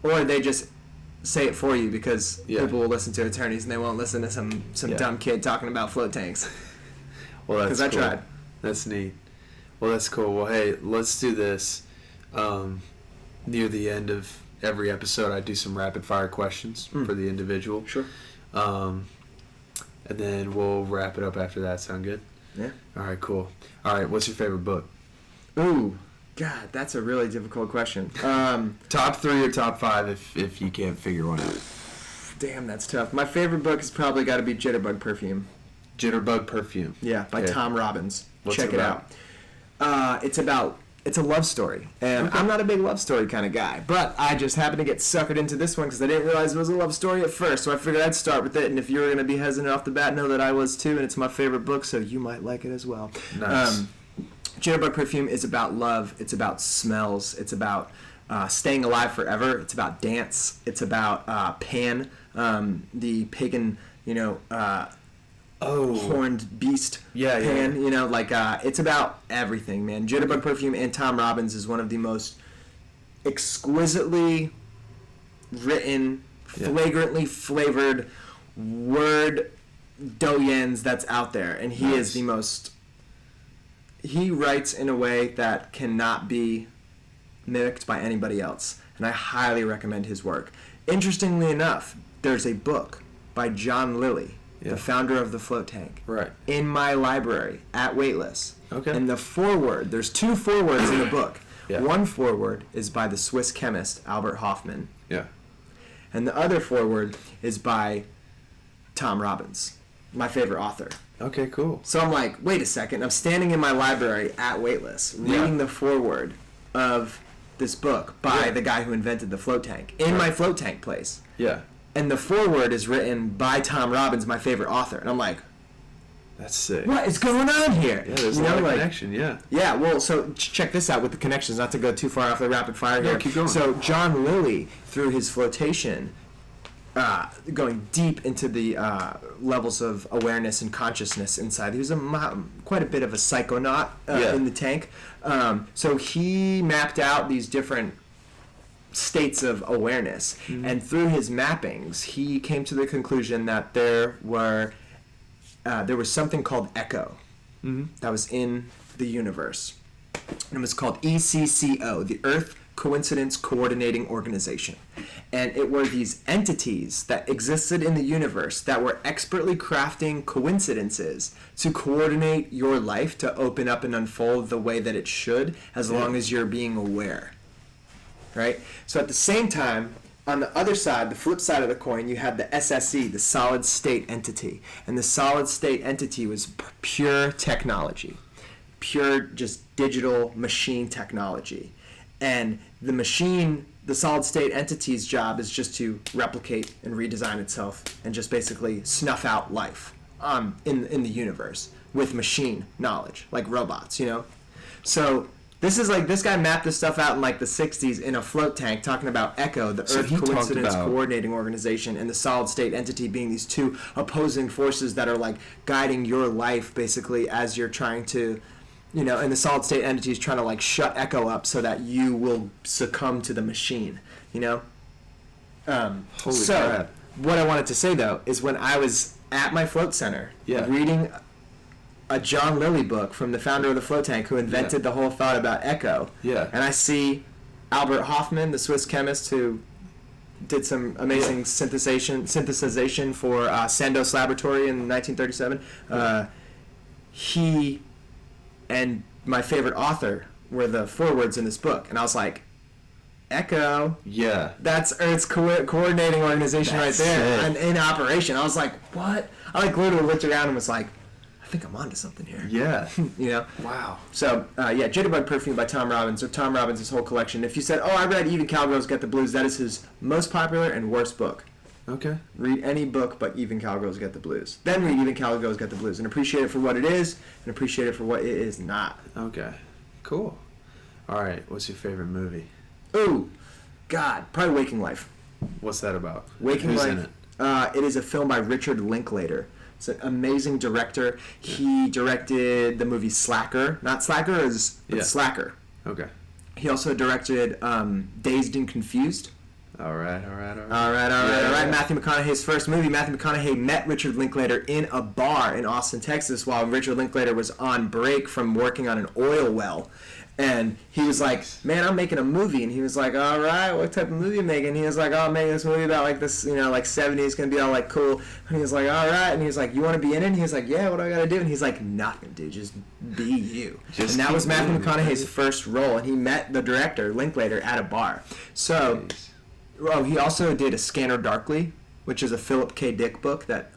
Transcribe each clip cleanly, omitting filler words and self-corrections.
or they just say it for you because people will listen to attorneys and they won't listen to some dumb kid talking about float tanks. Well, that's cool. Because I tried. That's neat. Well, that's cool. Well, hey, let's do this. Near the end of every episode, I do some rapid fire questions for the individual. Sure. And then we'll wrap it up after that. Sound good? Yeah. All right, cool. All right, what's your favorite book? Ooh, God, that's a really difficult question. Top 3 or top 5 if you can't figure one out. Damn, that's tough. My favorite book has probably got to be Jitterbug Perfume. Jitterbug Perfume. Yeah, by Tom Robbins. What's Check it out. It's a love story, and I'm not a big love story kind of guy, but I just happened to get suckered into this one because I didn't realize it was a love story at first, so I figured I'd start with it, and if you were going to be hesitant off the bat, know that I was too, and it's my favorite book, so you might like it as well. Nice. Jitterbug Perfume is about love, it's about smells, it's about staying alive forever, it's about dance, it's about Pan, the pagan, horned beast Pan, it's about everything, man. Jitterbug Perfume and Tom Robbins is one of the most exquisitely written, flagrantly flavored word doyens that's out there, and he is the most. He writes in a way that cannot be mimicked by anybody else, and I highly recommend his work. Interestingly enough, there's a book by John Lilly, the founder of the float tank, in my library at Weightless. Okay. And the foreword, there's 2 forewords in the book. One foreword is by the Swiss chemist Albert Hofmann. Yeah. And the other foreword is by Tom Robbins, my favorite author. Okay, cool. So I'm like, wait a second. I'm standing in my library at Weightless, reading the foreword of this book by the guy who invented the float tank in my float tank place. Yeah. And the foreword is written by Tom Robbins, my favorite author. And I'm like, that's sick. What is going on here? Yeah, there's a lot of connection, Yeah, well, so check this out with the connections, not to go too far off the rapid fire here. No, keep going. So John Lilly, through his flotation, going deep into the levels of awareness and consciousness inside. He was quite a bit of a psychonaut in the tank. So he mapped out these different states of awareness, and through his mappings, he came to the conclusion that there was something called echo that was in the universe, and it was called ECCO, the Earth Coincidence Coordinating Organization. And it were these entities that existed in the universe that were expertly crafting coincidences to coordinate your life to open up and unfold the way that it should, as long as you're being aware. Right? So at the same time, on the other side, the flip side of the coin, you had the SSE, the solid state entity. And the solid state entity was pure technology, pure just digital machine technology. And the machine, the solid state entity's job is just to replicate and redesign itself and just basically snuff out life in the universe with machine knowledge, like robots, So this guy mapped this stuff out in like the 60s in a float tank, talking about ECHO, the Earth Coincidence Coordinating Organization, and the solid state entity being these 2 opposing forces that are like guiding your life basically as you're trying to, and the solid state entity is trying to like shut ECHO up so that you will succumb to the machine, Holy so crap. What I wanted to say though is when I was at my float center reading a John Lilly book from the founder of the float tank who invented the whole thought about echo. Yeah. And I see Albert Hofmann, the Swiss chemist who did some amazing synthesization for Sandoz Laboratory in 1937. He and my favorite author were the forewords in this book. And I was like, Echo. Yeah. That's Earth's coordinating organization right there. And in operation. I was like, what? I like literally looked around and was like, I think I'm onto something here. Yeah. Wow. So, Jitterbug Perfume by Tom Robbins, or Tom Robbins' whole collection. If you said, I read Even Cowgirls Get the Blues, that is his most popular and worst book. Okay. Read any book but Even Cowgirls Get the Blues. Then read Even Cowgirls Get the Blues and appreciate it for what it is and appreciate it for what it is not. Okay. Cool. All right. What's your favorite movie? Ooh, God. Probably Waking Life. What's that about? Waking Who's Life. in it? It is a film by Richard Linklater. It's an amazing director. He directed the movie Slacker. Not Slacker, but Slacker. Okay. He also directed Dazed and Confused. All right. Matthew McConaughey's first movie. Matthew McConaughey met Richard Linklater in a bar in Austin, Texas, while Richard Linklater was on break from working on an oil well. And he was like, man, I'm making a movie. And he was like, all right, what type of movie are you making? And he was like, oh, I'm making this movie about like this, like 70s, going to be all like cool. And he was like, all right. And he was like, you want to be in it? And he was like, yeah, what do I got to do? And he's like, nothing, dude, just be you. And that was Matthew McConaughey's first role. And he met the director, Linklater, at a bar. So, he also did A Scanner Darkly, which is a Philip K. Dick book that,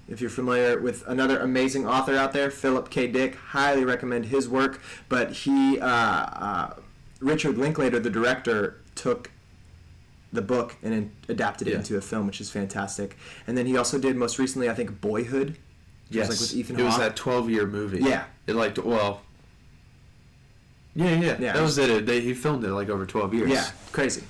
if you're familiar with another amazing author out there, Philip K. Dick, highly recommend his work. But he, Richard Linklater, the director, took the book and adapted it into a film, which is fantastic. And then he also did, most recently, I think, Boyhood. Yes, was like with Ethan it Hawke. was that 12-year movie. Yeah. It Yeah. That was it. He filmed it like over 12 years. Yeah, crazy.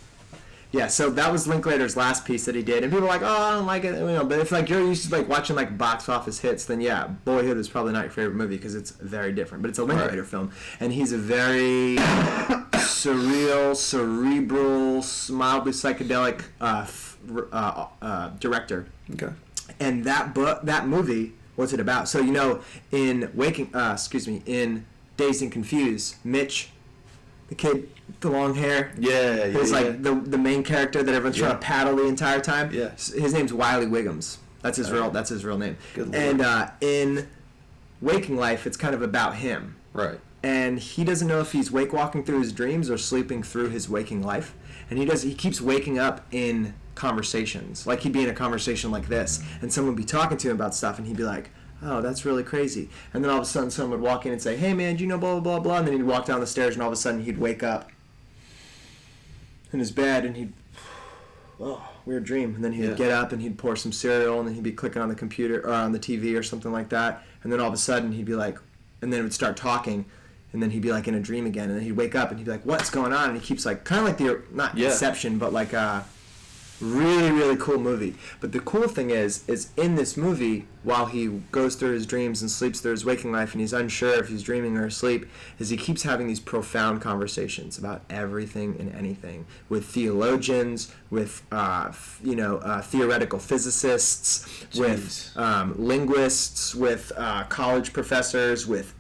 Yeah, so that was Linklater's last piece that he did, and people are like, "Oh, I don't like it," But if like you're used to like watching like box office hits, then yeah, Boyhood is probably not your favorite movie because it's very different. But it's a Linklater film, and he's a very surreal, cerebral, mildly psychedelic director. Okay. And that movie, what's it about? So in in Dazed and Confused, Mitch, the kid, the long hair. Yeah. He's like the main character that everyone's trying to paddle the entire time. Yeah. His name's Wiley Wiggums. That's his real name. Good Lord. And in Waking Life, it's kind of about him. Right. And he doesn't know if he's wake walking through his dreams or sleeping through his waking life. And he keeps waking up in conversations. Like he'd be in a conversation like this, and someone would be talking to him about stuff, and he'd be like, oh, that's really crazy. And then all of a sudden someone would walk in and say, hey man, do you know blah, blah, blah, blah? And then he'd walk down the stairs and all of a sudden he'd wake up in his bed and he'd, weird dream. And then he'd get up and he'd pour some cereal and then he'd be clicking on the computer or on the TV or something like that. And then all of a sudden he'd be like, and then it would start talking and then he'd be like in a dream again. And then he'd wake up and he'd be like, what's going on? And he keeps like, kind of like the, not Inception, but like really, really cool movie. But the cool thing is in this movie, while he goes through his dreams and sleeps through his waking life and he's unsure if he's dreaming or asleep, is he keeps having these profound conversations about everything and anything with theologians, with theoretical physicists, with linguists, with college professors, with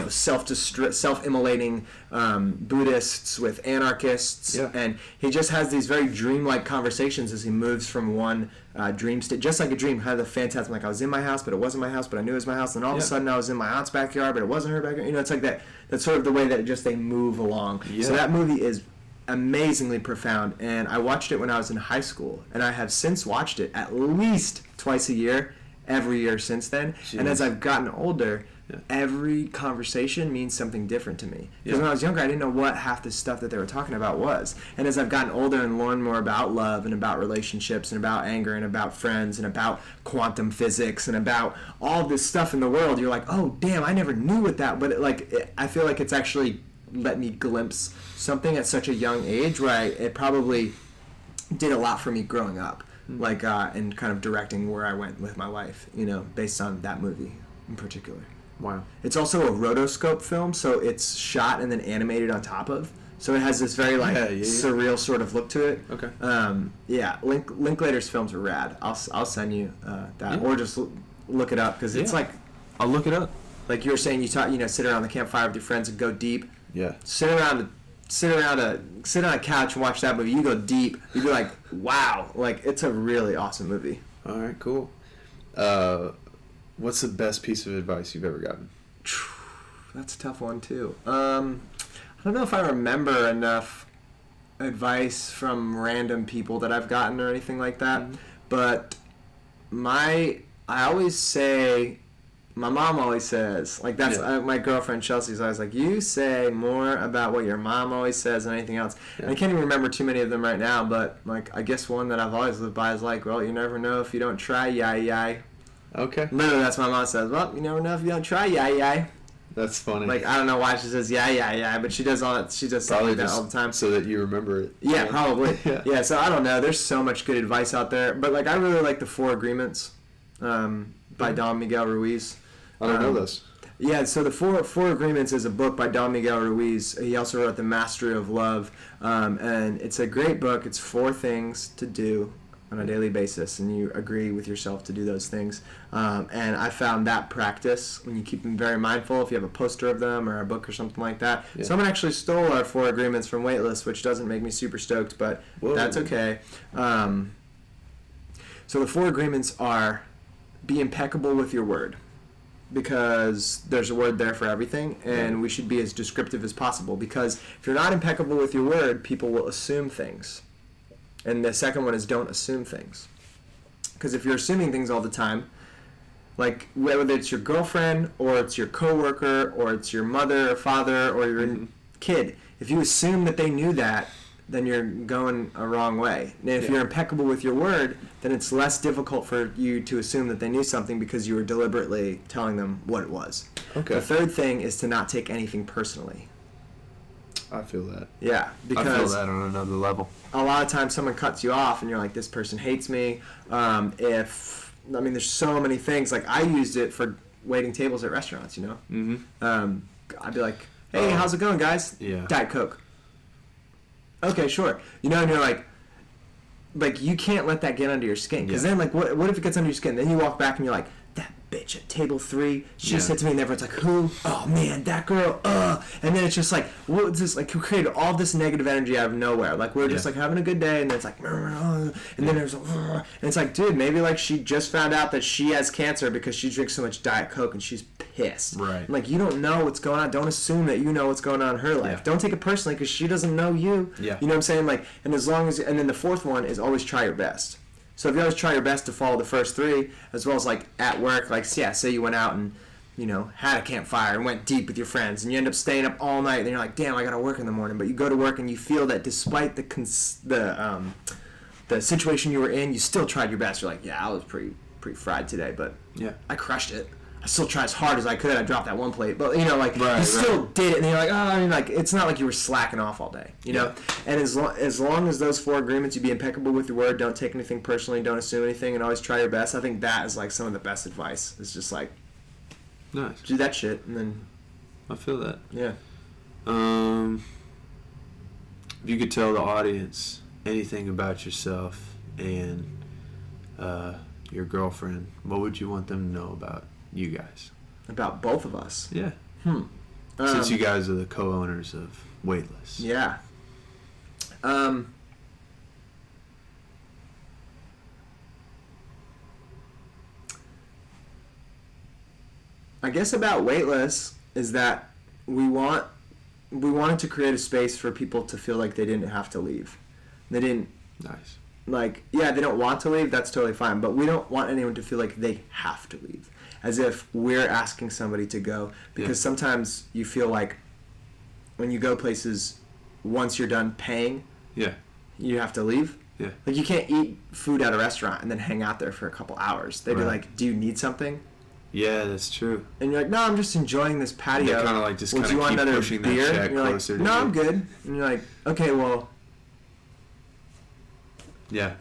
self-immolating Buddhists, with anarchists, and he just has these very dreamlike conversations as he moves from one dream state, just like a dream, kind of the phantasm, like I was in my house, but it wasn't my house, but I knew it was my house, and all of a sudden I was in my aunt's backyard, but it wasn't her backyard. It's like that. That's sort of the way that they move along. Yeah. So that movie is amazingly profound, and I watched it when I was in high school, and I have since watched it at least twice a year, every year since then. Jeez. And as I've gotten older, every conversation means something different to me. Because when I was younger, I didn't know what half the stuff that they were talking about was. And as I've gotten older and learned more about love and about relationships and about anger and about friends and about quantum physics and about all this stuff in the world, you're like, oh, damn, I never knew what that... But I feel like it's actually let me glimpse something at such a young age where it probably did a lot for me growing up. And kind of directing where I went with my life, based on that movie in particular. Wow. It's also a rotoscope film, so it's shot and then animated on top of. So it has this very surreal sort of look to it. Okay. Linklater's films are rad. I'll send you that, or just look it up because it's like. I'll look it up. Like you were saying, sit around the campfire with your friends and go deep. Yeah. Sit on a couch and watch that movie. You go deep. You'd be like, wow, like it's a really awesome movie. All right, cool. What's the best piece of advice you've ever gotten? That's a tough one, too. I don't know if I remember enough advice from random people that I've gotten or anything like that. Mm-hmm. But I always say, my mom always says, like that's my girlfriend Chelsea's always like, you say more about what your mom always says than anything else. Yeah. And I can't even remember too many of them right now, but like I guess one that I've always lived by is like, well, you never know if you don't try, yai. Okay. Literally, that's what my mom says. Well, you never know if you don't try, yai. That's funny. Like, I don't know why she says yeah, but she does all that. She does stuff like that all the time. So that you remember it. Yeah, probably. Yeah, so I don't know. There's so much good advice out there. But, like, I really like The Four Agreements by Don Miguel Ruiz. I don't know this. Yeah, so the Four Agreements is a book by Don Miguel Ruiz. He also wrote The Mastery of Love, and it's a great book. It's 4 things to do on a daily basis, and you agree with yourself to do those things. And I found that practice, when you keep them very mindful, if you have a poster of them or a book or something like that. Yeah. Someone actually stole our 4 agreements from Weightless, which doesn't make me super stoked, but that's okay. So the 4 agreements are: be impeccable with your word, because there's a word there for everything, and we should be as descriptive as possible, because if you're not impeccable with your word, people will assume things. And the second one is don't assume things. Because if you're assuming things all the time, like whether it's your girlfriend or it's your coworker or it's your mother or father or your kid, if you assume that they knew that, then you're going a wrong way. And if you're impeccable with your word, then it's less difficult for you to assume that they knew something because you were deliberately telling them what it was. Okay. The third thing is to not take anything personally. I feel that. Yeah, because I feel that on another level. A lot of times someone cuts you off and you're like, this person hates me. There's so many things. Like, I used it for waiting tables at restaurants, you know? Mm-hmm. I'd be like, hey, how's it going, guys? Yeah. Diet Coke. Okay, sure. You know, and you're like you can't let that get under your skin. Because then, like, what if it gets under your skin? Then you walk back and you're like, that bitch at table 3, she said to me, and everyone's like, who? Oh, man, that girl, And then it's just like, what's this? Like, who created all this negative energy out of nowhere? Like, we're just, like, having a good day, and then it's like, and then there's, and it's like, dude, maybe, like, she just found out that she has cancer because she drinks so much Diet Coke, and she's pissed. Right. And, like, you don't know what's going on. Don't assume that you know what's going on in her life. Don't take it personally because she doesn't know you. Yeah. You know what I'm saying? Like, and then the fourth one is always try your best. So if you always try your best to follow the first 3, as well as, like, at work, like, say you went out and, you know, had a campfire and went deep with your friends, and you end up staying up all night, and you're like, damn, I gotta work in the morning. But you go to work and you feel that despite the situation you were in, you still tried your best. You're like, yeah, I was pretty fried today, but I crushed it. I still tried as hard as I could. I dropped that 1 plate, but, you know, like, you still did it, and you're like, like, it's not like you were slacking off all day, you know? And as long as those 4 agreements, you be impeccable with your word, don't take anything personally, don't assume anything, and always try your best, I think that is, like, some of the best advice. It's just, like, nice. Do that shit, and then... I feel that. Yeah. If you could tell the audience anything about yourself and your girlfriend, what would you want them to know about you guys? About both of us? Yeah. Since you guys are the co-owners of Weightless. Yeah. I guess about Weightless is that we wanted to create a space for people to feel like they didn't have to leave. They didn't. Nice. Like, yeah, they don't want to leave, that's totally fine, but we don't want anyone to feel like they have to leave, as if we're asking somebody to go, because sometimes you feel like when you go places, once you're done paying, you have to leave. Yeah. Like, you can't eat food at a restaurant and then hang out there for a couple hours. They'd be like, do you need something? Yeah, that's true. And you're like, no, I'm just enjoying this patio. They kind of like just kind of keep pushing that check closer to you. No, I'm good. And you're like, okay, well,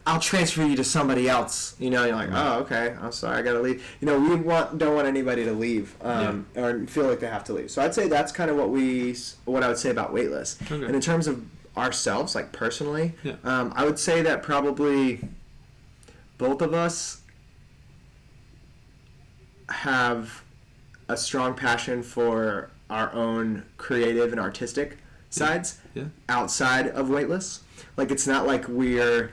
I'll transfer you to somebody else. You know, you're like, oh, okay, I'm sorry, I gotta leave. You know, we don't want anybody to leave or feel like they have to leave. So I'd say that's kind of what I would say about Weightless. Okay. And in terms of ourselves, like personally, I would say that probably both of us have a strong passion for our own creative and artistic sides outside of Weightless. Like, it's not like we're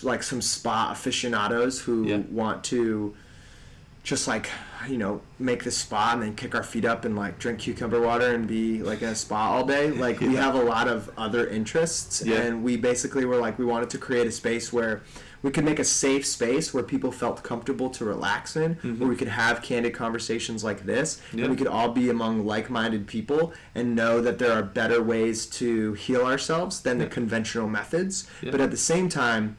like some spa aficionados who want to just, like, you know, make this spa and then kick our feet up and, like, drink cucumber water and be, like, in a spa all day. Like, we have a lot of other interests, and we basically were like, we wanted to create a space where we could make a safe space where people felt comfortable to relax in, where we could have candid conversations like this, and we could all be among like-minded people and know that there are better ways to heal ourselves than the conventional methods. But at the same time,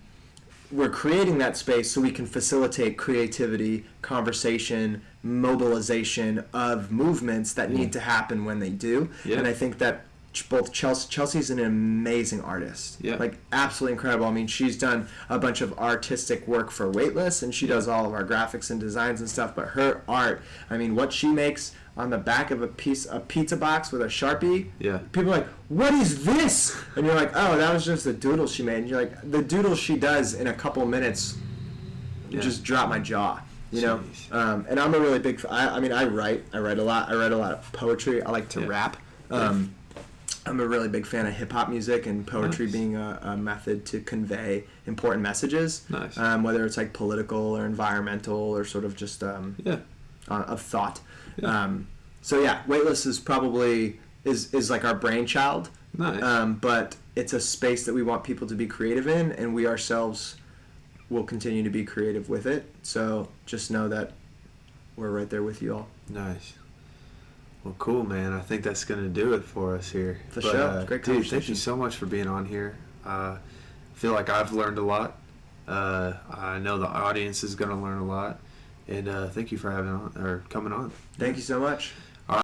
we're creating that space so we can facilitate creativity, conversation, mobilization of movements that need to happen when they do. And I think that both Chelsea's an amazing artist. Yeah. Like, absolutely incredible. I mean, she's done a bunch of artistic work for Weightless, and she does all of our graphics and designs and stuff. But her art, I mean, what she makes on the back of a pizza box with a Sharpie. Yeah. People are like, what is this? And you're like, oh, that was just a doodle she made. And you're like, the doodle she does in a couple minutes just dropped my jaw. You know, and I'm a really big. I mean, I write a lot. I write a lot of poetry. I like to rap. I'm a really big fan of hip hop music and poetry being a method to convey important messages. Nice. Whether it's like political or environmental or sort of just of thought. Yeah. So yeah, Weightless is probably is like our brainchild. Nice. But it's a space that we want people to be creative in, and we ourselves will continue to be creative with it. So just know that we're right there with you all. Nice. Well, cool, man. I think that's going to do it for us here. For sure. Great conversation. Dude, thank you so much for being on here. I feel like I've learned a lot. I know the audience is going to learn a lot. And thank you for coming on. Thank you so much.